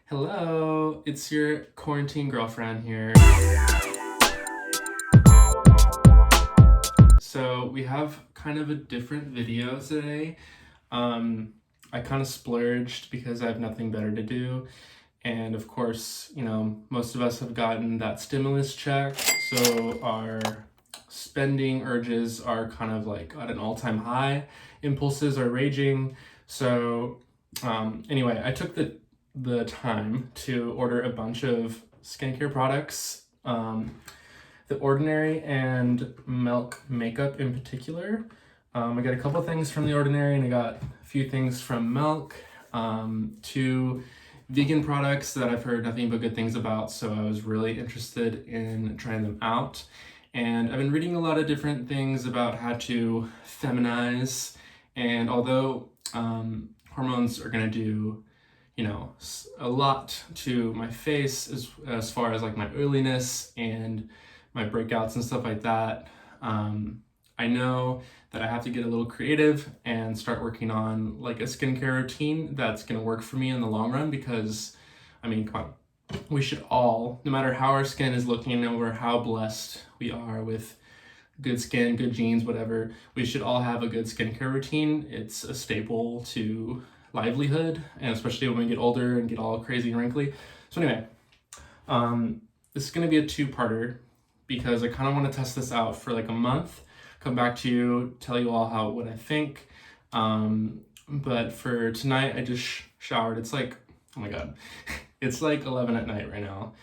Hello, it's your quarantine girlfriend here. So we have kind of a different video today. I kind of splurged because I have nothing better to do. And of course, most of us have gotten that stimulus check. So our spending urges are kind of like at an all-time high. Impulses are raging. So anyway, I took the time to order a bunch of skincare products, The Ordinary and Milk Makeup in particular. I got a couple things from The Ordinary and I got a few things from Milk, two vegan products that I've heard nothing but good things about, so I was really interested in trying them out. And I've been reading a lot of different things about how to feminize, and although hormones are going to do a lot to my face as far as like my oiliness and my breakouts and stuff like that. I know that I have to get a little creative and start working on like a skincare routine that's going to work for me in the long run, because I mean, come on, we should all, no matter how our skin is looking or how blessed we are with good skin, good genes, whatever, we should all have a good skincare routine. It's a staple to livelihood, and especially when we get older and get all crazy and wrinkly. So anyway, this is going to be a two-parter because I kind of want to test this out for like a month, come back to you, tell you all what I think. But for tonight, I just showered. It's like, oh my god, it's like 11 at night right now.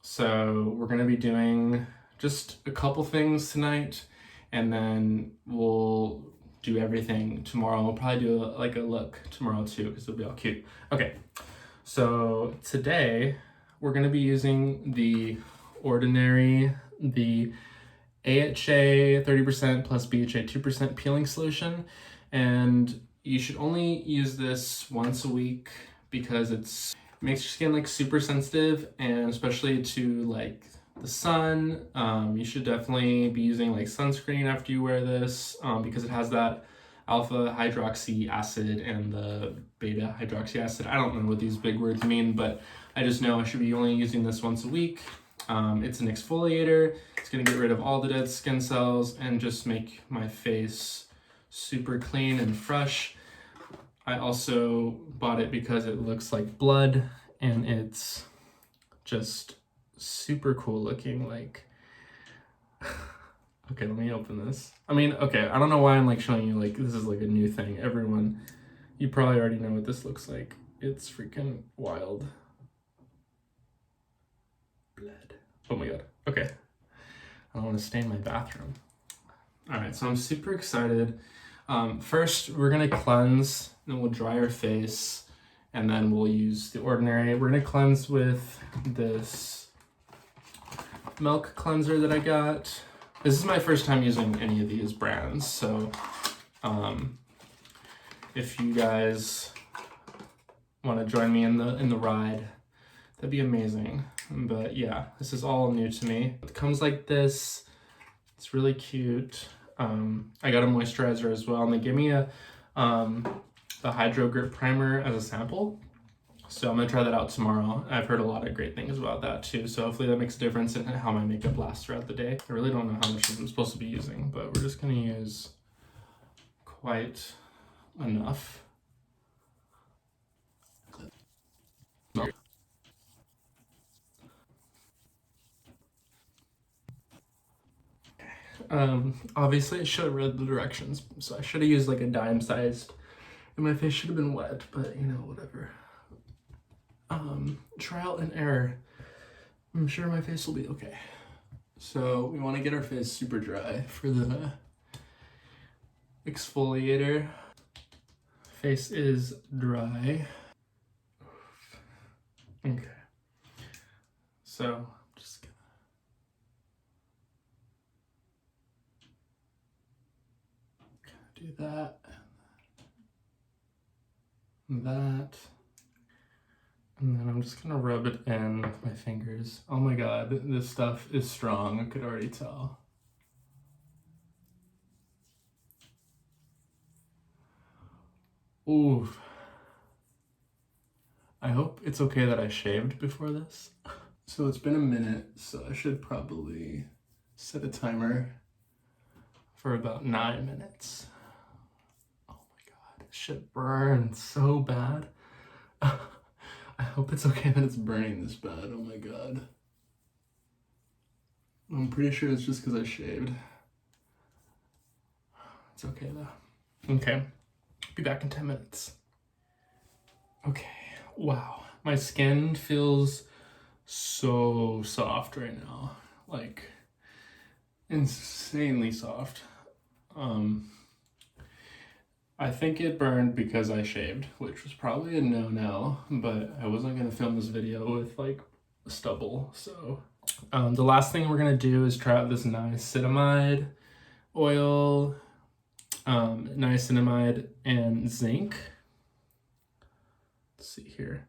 So we're going to be doing just a couple things tonight, and then we'll do everything tomorrow. We'll probably do a look tomorrow too, because it'll be all cute. Okay, so today we're going to be using The Ordinary, the AHA 30% plus BHA 2% peeling solution, and you should only use this once a week because it makes your skin like super sensitive, and especially to like the sun. You should definitely be using like sunscreen after you wear this, because it has that alpha hydroxy acid and the beta hydroxy acid. I don't know what these big words mean, but I just know I should be only using this once a week. It's an exfoliator. It's gonna get rid of all the dead skin cells and just make my face super clean and fresh. I also bought it because it looks like blood and it's just super cool looking. Like, okay, let me open this. I mean, okay, I don't know why I'm like showing you like this is like a new thing. Everyone, you probably already know what this looks like. It's freaking wild. Blood. Oh my god. Okay. I don't want to stain my bathroom. All right, so I'm super excited. First, we're gonna cleanse, then we'll dry our face, and then we'll use The Ordinary. We're gonna cleanse with this Milk cleanser that I got. This is my first time using any of these brands, so if you guys want to join me in the ride, that'd be amazing. But yeah, this is all new to me. It comes like this. It's really cute. I got a moisturizer as well, and they gave me the Hydro Grip Primer as a sample. So I'm gonna try that out tomorrow. I've heard a lot of great things about that too, so hopefully that makes a difference in how my makeup lasts throughout the day. I really don't know how much I'm supposed to be using, but we're just gonna use quite enough. Obviously I should have read the directions, so I should have used like a dime sized, and my face should have been wet, but whatever. Trial and error. I'm sure my face will be okay. So we want to get our face super dry for the exfoliator. Face is dry. Okay. So just gonna do that. And that. And then I'm just gonna rub it in with my fingers. Oh my god, this stuff is strong, I could already tell. Ooh. I hope it's okay that I shaved before this. So it's been a minute, so I should probably set a timer for about 9 minutes. Oh my god, shit burns so bad. I hope it's okay that it's burning this bad. Oh my god. I'm pretty sure it's just because I shaved. It's okay though. Okay, be back in 10 minutes. Okay, wow. My skin feels so soft right now. Like, insanely soft. I think it burned because I shaved, which was probably a no-no, but I wasn't gonna film this video with like stubble, so. The last thing we're gonna do is try out this niacinamide oil, niacinamide and zinc. Let's see here.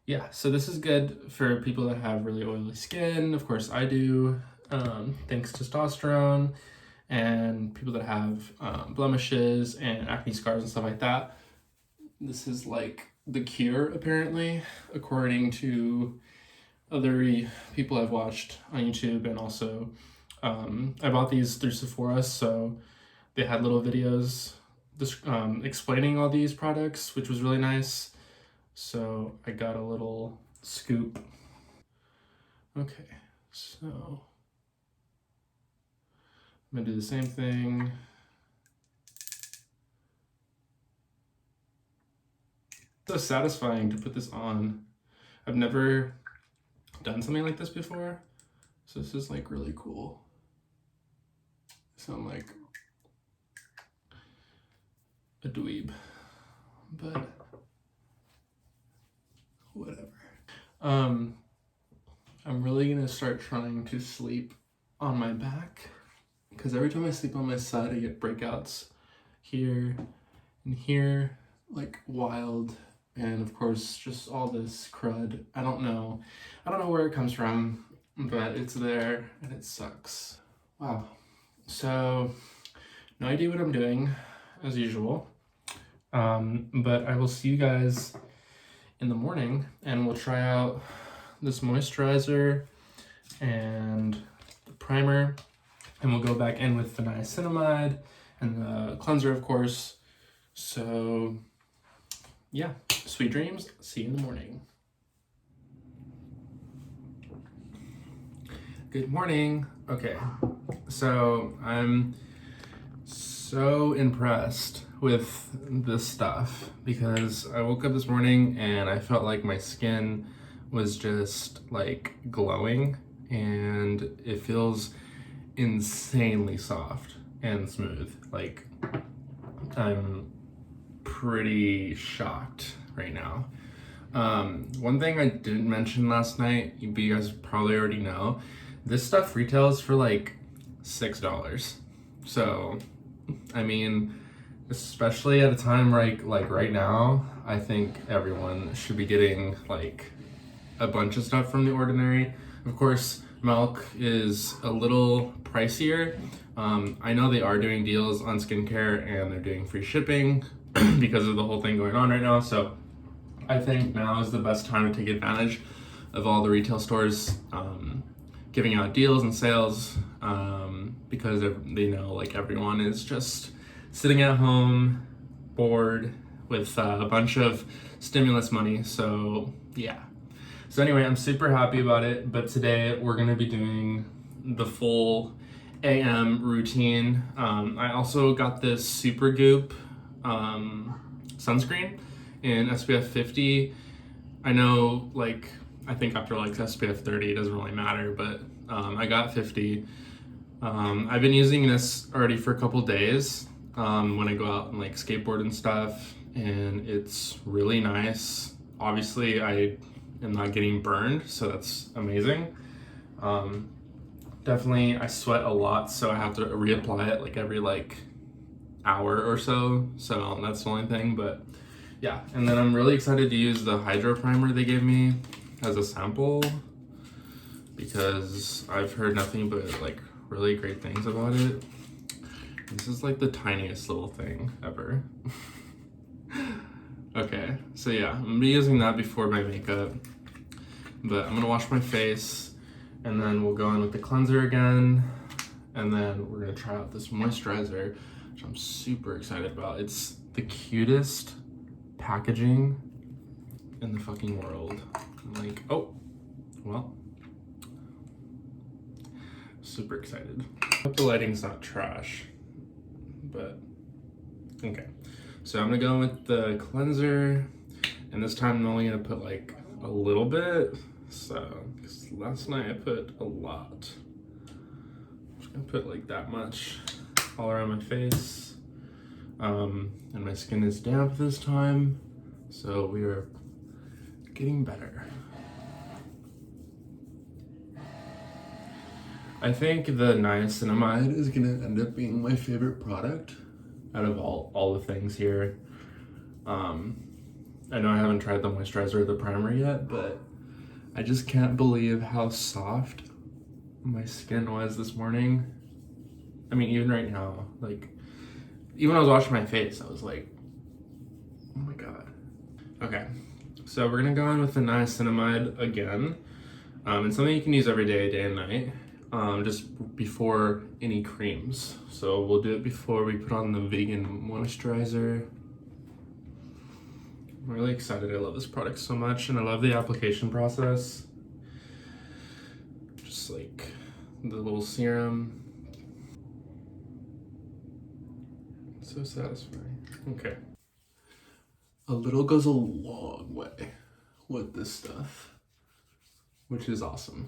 Yeah, so this is good for people that have really oily skin. Of course, I do, thanks to testosterone, and people that have blemishes and acne scars and stuff like that. This is like the cure, apparently, according to other people I've watched on YouTube, and also I bought these through Sephora, so they had little videos explaining all these products, which was really nice. So I got a little scoop. Okay, so I'm gonna do the same thing. So satisfying to put this on. I've never done something like this before, so this is like really cool. So I'm like a dweeb, but whatever. I'm really gonna start trying to sleep on my back, because every time I sleep on my side I get breakouts here and here, like wild. And of course, just all this crud. I don't know where it comes from, but it's there and it sucks. Wow. So, no idea what I'm doing, as usual. But I will see you guys in the morning, and we'll try out this moisturizer and the primer, and we'll go back in with the niacinamide and the cleanser, of course. So, yeah, sweet dreams. See you in the morning. Good morning. Okay, so I'm so impressed with this stuff because I woke up this morning and I felt like my skin was just like glowing, and it feels insanely soft and smooth. Like, I'm pretty shocked right now. One thing I didn't mention last night, but you guys probably already know, this stuff retails for like $6. So, I mean, especially at a time like right now, I think everyone should be getting like a bunch of stuff from The Ordinary. Of course, Milk is a little pricier. I know they are doing deals on skincare and they're doing free shipping because of the whole thing going on right now. So I think now is the best time to take advantage of all the retail stores giving out deals and sales, because they know like everyone is just sitting at home bored with a bunch of stimulus money. So yeah. So anyway, I'm super happy about it, but today we're gonna be doing the full AM routine. I also got this Supergoop sunscreen in SPF 50. I know, like, I think after like SPF 30 it doesn't really matter, but I got 50. I've been using this already for a couple days when I go out and like skateboard and stuff, and it's really nice. Obviously I am not getting burned, so that's amazing. Definitely I sweat a lot, so I have to reapply it like every like hour or so, so that's the only thing. But yeah, and then I'm really excited to use the Hydro Primer they gave me as a sample, because I've heard nothing but like really great things about it. This is like the tiniest little thing ever. Okay, so yeah, I'm gonna be using that before my makeup, but I'm gonna wash my face and then we'll go in with the cleanser again, and then we're gonna try out this moisturizer, which I'm super excited about. It's the cutest packaging in the fucking world. I'm like, oh, well, super excited. I hope the lighting's not trash, but okay. So I'm gonna go with the cleanser, and this time I'm only gonna put like a little bit. So, 'cause last night I put a lot. I'm just gonna put like that much all around my face. And my skin is damp this time, so we are getting better. I think the niacinamide is gonna end up being my favorite product out of all the things here. I know I haven't tried the moisturizer or the primer yet, but I just can't believe how soft my skin was this morning. I mean, even right now, like, even when I was washing my face, I was like, oh my god. Okay, so we're gonna go in with the niacinamide again. It's something you can use every day, day and night, just before any creams. So we'll do it before we put on the vegan moisturizer. I'm really excited. I love this product so much, and I love the application process. Just like the little serum. So satisfying. Okay. A little goes a long way with this stuff, which is awesome.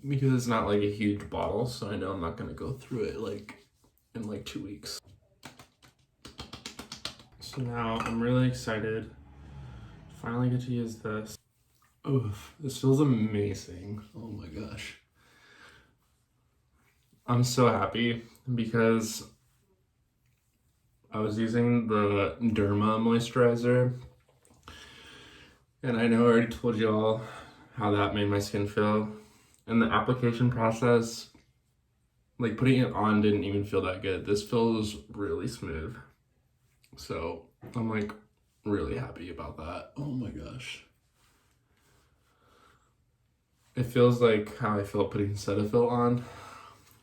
Because it's not like a huge bottle, so I know I'm not gonna go through it like in like 2 weeks. So now I'm really excited. Finally get to use this. Oof, this feels amazing. Oh my gosh. I'm so happy because I was using the Derma moisturizer, and I know I already told you all how that made my skin feel. And the application process, like putting it on didn't even feel that good. This feels really smooth. So I'm like really happy about that. Oh my gosh. It feels like how I felt putting Cetaphil on,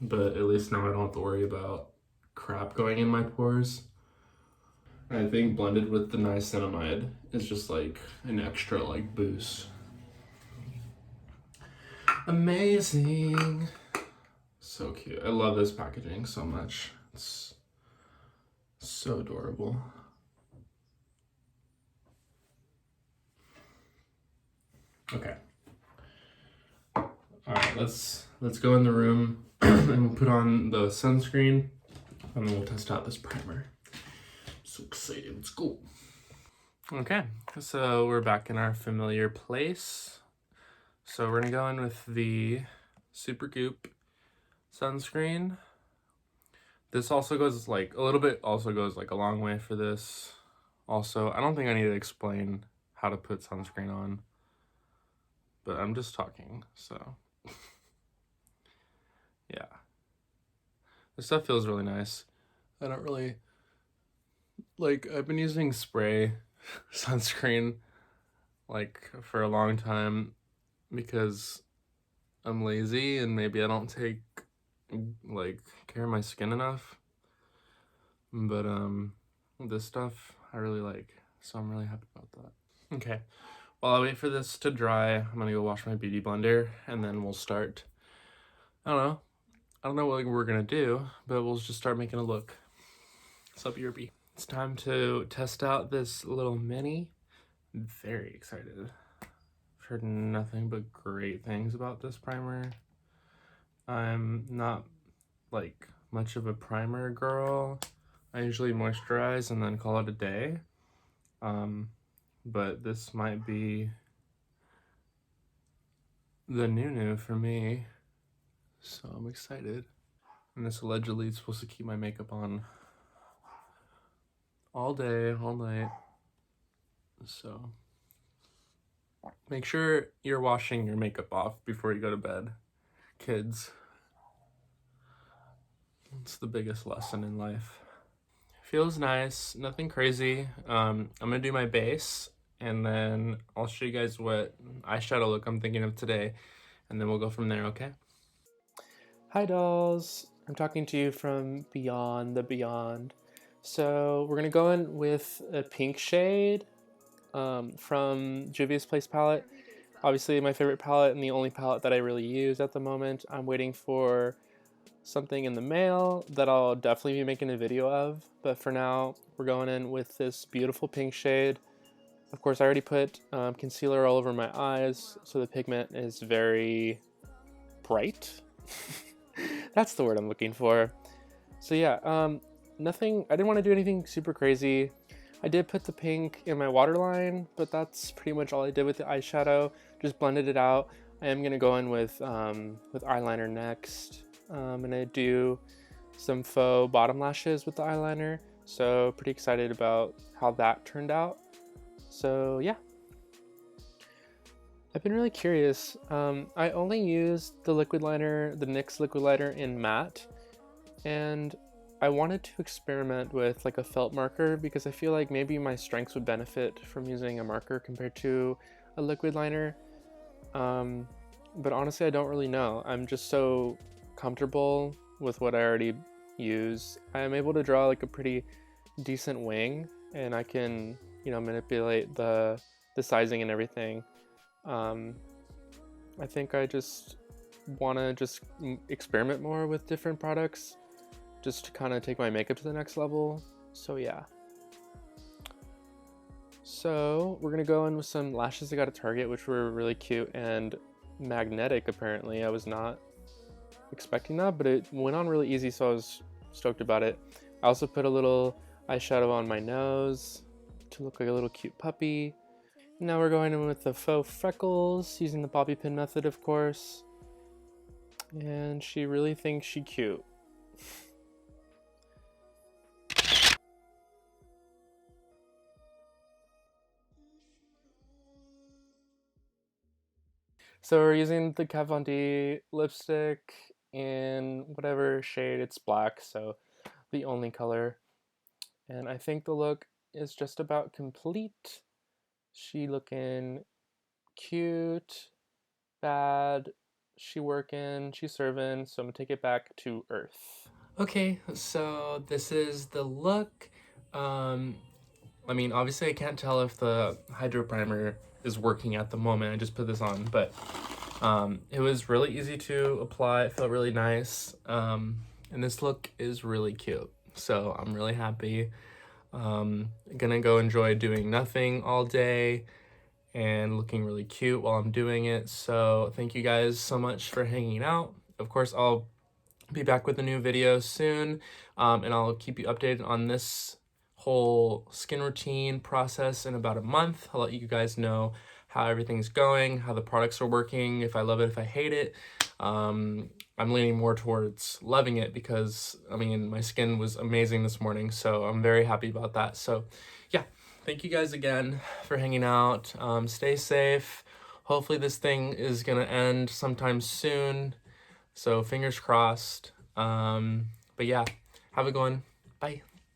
but at least now I don't have to worry about crap going in my pores. I think blended with the niacinamide is just like an extra like boost. Amazing. So cute. I love this packaging so much. It's so adorable. Okay. All right, let's go in the room and we'll put on the sunscreen and then we'll test out this primer. So excited. Let's go. Okay, so we're back in our familiar place. So we're gonna go in with the Supergoop sunscreen. This also goes like a little bit, also goes like a long way for this. Also, I don't think I need to explain how to put sunscreen on, but I'm just talking, so yeah. This stuff feels really nice. I don't really, like, I've been using spray sunscreen like for a long time because I'm lazy and maybe I don't take like care of my skin enough. But this stuff I really like, so I'm really happy about that. Okay, while I wait for this to dry, I'm gonna go wash my beauty blender and then we'll start. I don't know what we're gonna do, but we'll just start making a look. What's up, Yerby? It's time to test out this little mini. I'm very excited. I've heard nothing but great things about this primer. I'm not like much of a primer girl. I usually moisturize and then call it a day. But this might be the new for me. So I'm excited. And this allegedly is supposed to keep my makeup on all day, all night. So make sure you're washing your makeup off before you go to bed, kids. It's the biggest lesson in life. Feels nice, nothing crazy. I'm gonna do my base and then I'll show you guys what eyeshadow look I'm thinking of today, and then we'll go from there, okay? Hi dolls, I'm talking to you from beyond the beyond. So we're gonna go in with a pink shade from Juvia's Place palette. Obviously my favorite palette and the only palette that I really use at the moment. I'm waiting for something in the mail that I'll definitely be making a video of, but for now we're going in with this beautiful pink shade. Of course I already put concealer all over my eyes, so the pigment is very bright. That's the word I'm looking for. So yeah, I didn't want to do anything super crazy. I did put the pink in my waterline, but that's pretty much all I did with the eyeshadow. Just blended it out. I am gonna go in with eyeliner next. I'm gonna do some faux bottom lashes with the eyeliner. So pretty excited about how that turned out. So yeah. I've been really curious. I only used the liquid liner, the NYX liquid liner in matte, and I wanted to experiment with like a felt marker because I feel like maybe my strengths would benefit from using a marker compared to a liquid liner. But honestly, I don't really know. I'm just so comfortable with what I already use. I'm able to draw like a pretty decent wing, and I can, manipulate the sizing and everything. I think I just want to experiment more with different products just to kind of take my makeup to the next level. So yeah. So we're gonna go in with some lashes I got at Target, which were really cute and magnetic apparently. I was not expecting that, but it went on really easy, so I was stoked about it. I also put a little eyeshadow on my nose to look like a little cute puppy. Now we're going in with the faux freckles, using the bobby pin method, of course. And she really thinks she's cute. So we're using the Kat Von D lipstick in whatever shade, it's black, so the only color. And I think the look is just about complete. She looking cute, bad, she working, she serving, so I'm gonna take it back to Earth. Okay, so this is the look. I mean, obviously I can't tell if the Hydro Primer is working at the moment. I just put this on, but it was really easy to apply. It felt really nice. And this look is really cute. So I'm really happy. Gonna go enjoy doing nothing all day and looking really cute while I'm doing it. So thank you guys so much for hanging out. Of course, I'll be back with a new video soon, and I'll keep you updated on this whole skin routine process in about a month. I'll let you guys know how everything's going, how the products are working, if I love it, if I hate it. I'm leaning more towards loving it because, I mean, my skin was amazing this morning, so I'm very happy about that. So yeah, thank you guys again for hanging out. Stay safe. Hopefully this thing is gonna end sometime soon. So fingers crossed. But yeah, have a good one. Bye.